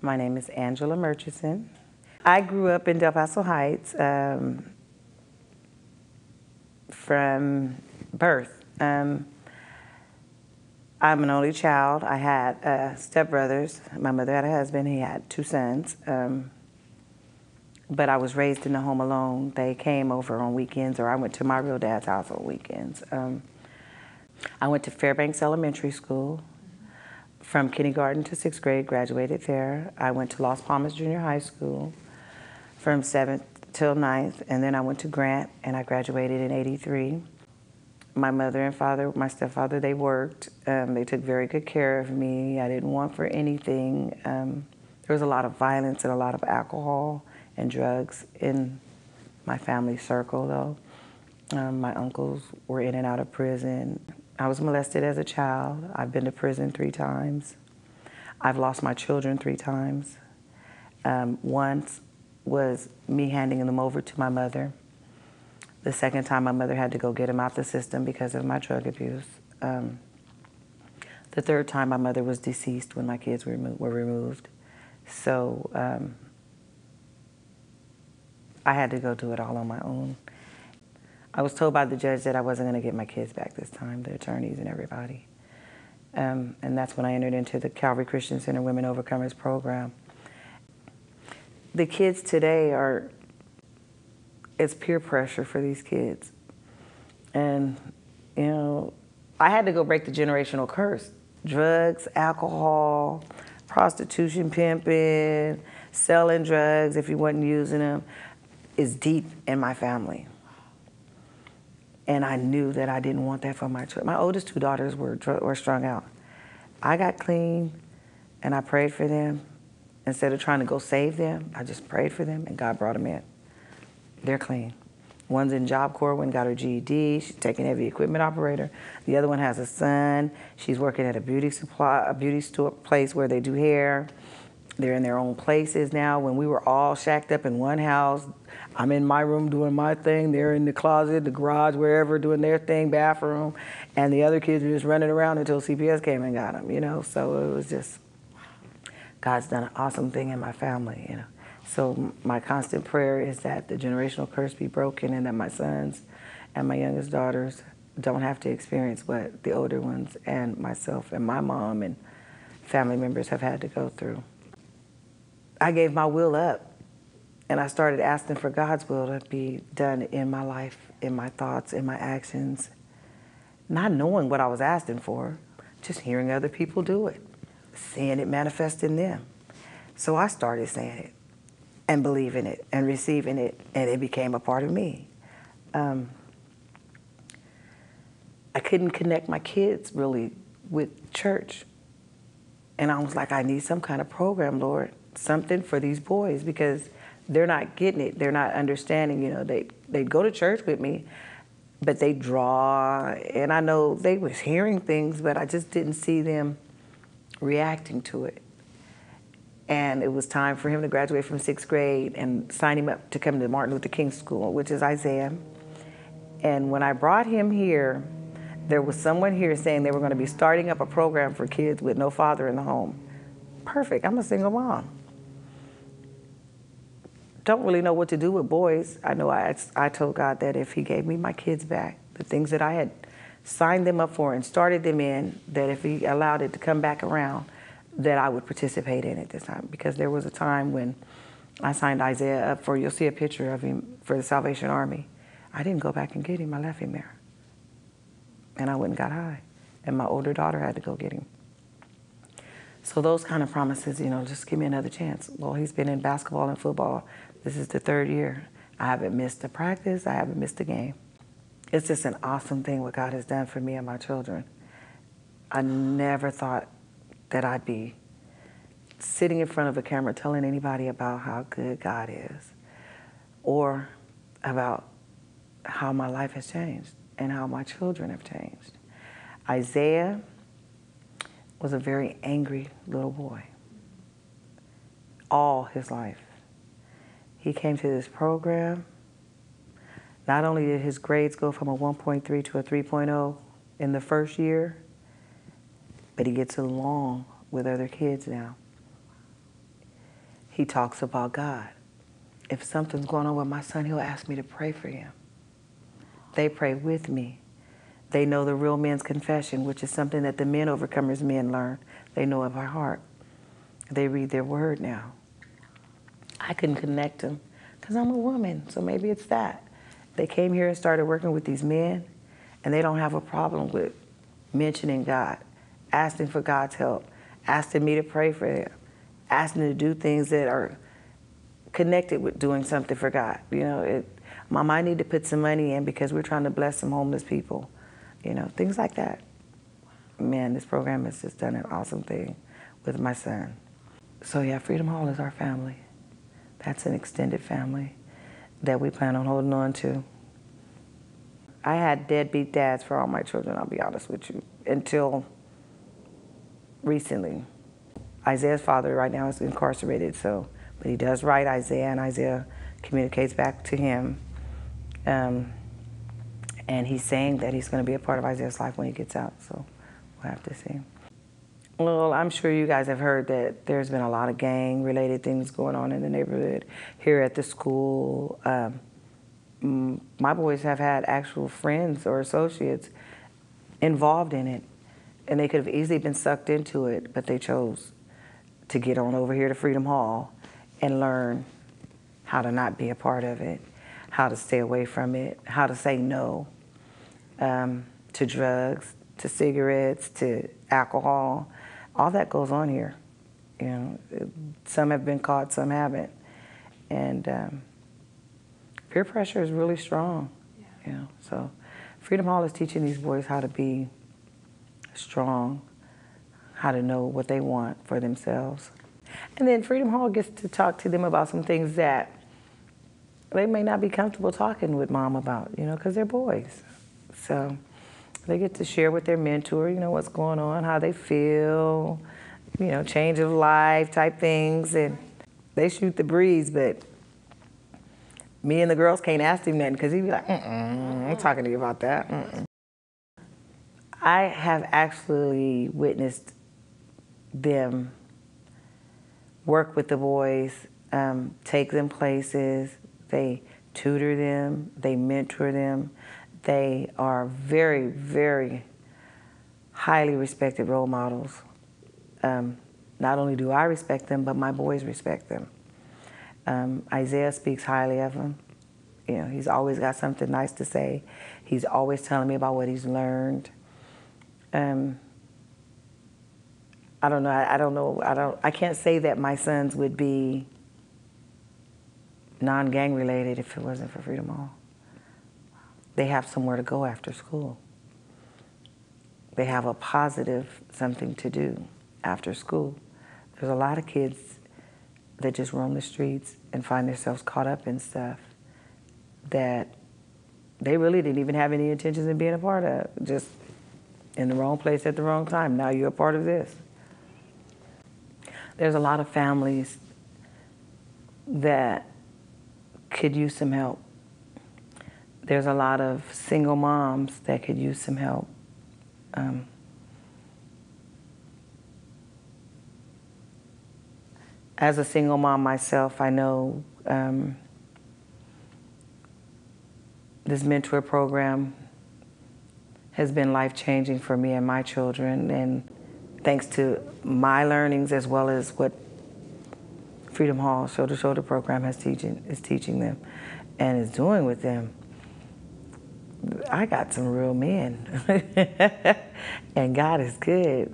My name is Angela Murchison. I grew up in Del Paso Heights from birth. I'm an only child. I had stepbrothers. My mother had a husband. He had two sons. But I was raised in the home alone. They came over on weekends, or I went to my real dad's house on weekends. I went to Fairbanks Elementary School. From kindergarten to 6th grade, graduated there. I went to Las Palmas Junior High School from 7th till 9th, and then I went to Grant, and I graduated in '83. My mother and father, my stepfather, they worked. They took very good care of me. I didn't want for anything. There was a lot of violence and a lot of alcohol and drugs in my family circle, though. My uncles were in and out of prison. I was molested as a child. I've been to prison 3 times. I've lost my children 3 times. Once was me handing them over to my mother. The second time, my mother had to go get them out the system because of my drug abuse. The third time, my mother was deceased when my kids were removed. So I had to go do it all on my own. I was told by the judge that I wasn't going to get my kids back this time, the attorneys and everybody. And that's when I entered into the Calvary Christian Center Women Overcomers program. The kids today it's peer pressure for these kids. And, you know, I had to go break the generational curse. Drugs, alcohol, prostitution, pimping, selling drugs if you wasn't using them is deep in my family. And I knew that I didn't want that for my children. My oldest 2 daughters were strung out. I got clean, and I prayed for them. Instead of trying to go save them, I just prayed for them, and God brought them in. They're clean. One's in Job Corps, one got her GED. She's taking heavy equipment operator. The other one has a son. She's working at a beauty store place where they do hair. They're in their own places now. When we were all shacked up in one house, I'm in my room doing my thing. They're in the closet, the garage, wherever, doing their thing, bathroom. And the other kids were just running around until CPS came and got them, you know. So it was just, God's done an awesome thing in my family, you know. So my constant prayer is that the generational curse be broken and that my sons and my youngest daughters don't have to experience what the older ones and myself and my mom and family members have had to go through. I gave my will up, and I started asking for God's will to be done in my life, in my thoughts, in my actions, not knowing what I was asking for, just hearing other people do it, seeing it manifest in them. So I started saying it and believing it and receiving it, and it became a part of me. I couldn't connect my kids really with church, and I was like, I need some kind of program, Lord. Something for these boys, because they're not getting it. They're not understanding, you know. They'd go to church with me, but they draw, and I know they was hearing things, but I just didn't see them reacting to it. And it was time for him to graduate from 6th grade and sign him up to come to Martin Luther King School, which is Isaiah. And when I brought him here, there was someone here saying they were going to be starting up a program for kids with no father in the home. Perfect. I'm a single mom. Don't really know what to do with boys. I know I told God that if he gave me my kids back, the things that I had signed them up for and started them in, that if he allowed it to come back around, that I would participate in it this time. Because there was a time when I signed Isaiah up for, you'll see a picture of him, for the Salvation Army. I didn't go back and get him. I left him there. And I went and got high. And my older daughter had to go get him. So those kind of promises, you know, just give me another chance. Well, he's been in basketball and football. This is the 3rd year. I haven't missed a practice. I haven't missed a game. It's just an awesome thing what God has done for me and my children. I never thought that I'd be sitting in front of a camera telling anybody about how good God is, or about how my life has changed and how my children have changed. Isaiah was a very angry little boy all his life. He came to this program. Not only did his grades go from a 1.3 to a 3.0 in the first year, but he gets along with other kids now. he talks about God. If something's going on with my son, he'll ask me to pray for him. They pray with me. They know the real men's confession, which is something that the men overcomers men learn. They know of our heart. They read their word now. I couldn't connect them because I'm a woman, so maybe it's that. They came here and started working with these men, and they don't have a problem with mentioning God, asking for God's help, asking me to pray for them, asking to do things that are connected with doing something for God. You know, Mom, I need to put some money in because we're trying to bless some homeless people. You know, things like that. Man, this program has just done an awesome thing with my son. So yeah, Freedom Hall is our family. That's an extended family that we plan on holding on to. I had deadbeat dads for all my children, I'll be honest with you, until recently. Isaiah's father right now is incarcerated, but he does write Isaiah, and Isaiah communicates back to him. And he's saying that he's going to be a part of Isaiah's life when he gets out, so we'll have to see. Well, I'm sure you guys have heard that there's been a lot of gang-related things going on in the neighborhood. Here at the school, my boys have had actual friends or associates involved in it, and they could have easily been sucked into it, but they chose to get on over here to Freedom Hall and learn how to not be a part of it, how to stay away from it, how to say no to drugs, to cigarettes, to alcohol. All that goes on here. You know, some have been caught, some haven't. And peer pressure is really strong. Yeah. You know, so Freedom Hall is teaching these boys how to be strong, how to know what they want for themselves. And then Freedom Hall gets to talk to them about some things that they may not be comfortable talking with Mom about, you know, because they're boys. So they get to share with their mentor, you know, what's going on, how they feel, you know, change of life type things. And they shoot the breeze, but me and the girls can't ask him nothing because he'd be like, I'm talking to you about that. I have actually witnessed them work with the boys, take them places. They tutor them, they mentor them. They are very, very highly respected role models. Not only do I respect them, but my boys respect them. Isaiah speaks highly of them. You know, he's always got something nice to say. He's always telling me about what he's learned. I don't know. I can't say that my sons would be non-gang related if it wasn't for Freedom Hall. They have somewhere to go after school. They have a positive something to do after school. There's a lot of kids that just roam the streets and find themselves caught up in stuff that they really didn't even have any intentions of being a part of. Just in the wrong place at the wrong time. Now you're a part of this. There's a lot of families that could use some help. There's a lot of single moms that could use some help. As a single mom myself, I know this mentor program has been life-changing for me and my children, and thanks to my learnings as well as what Freedom Hall Shoulder to Shoulder program is teaching them and is doing with them. I got some real men, and God is good.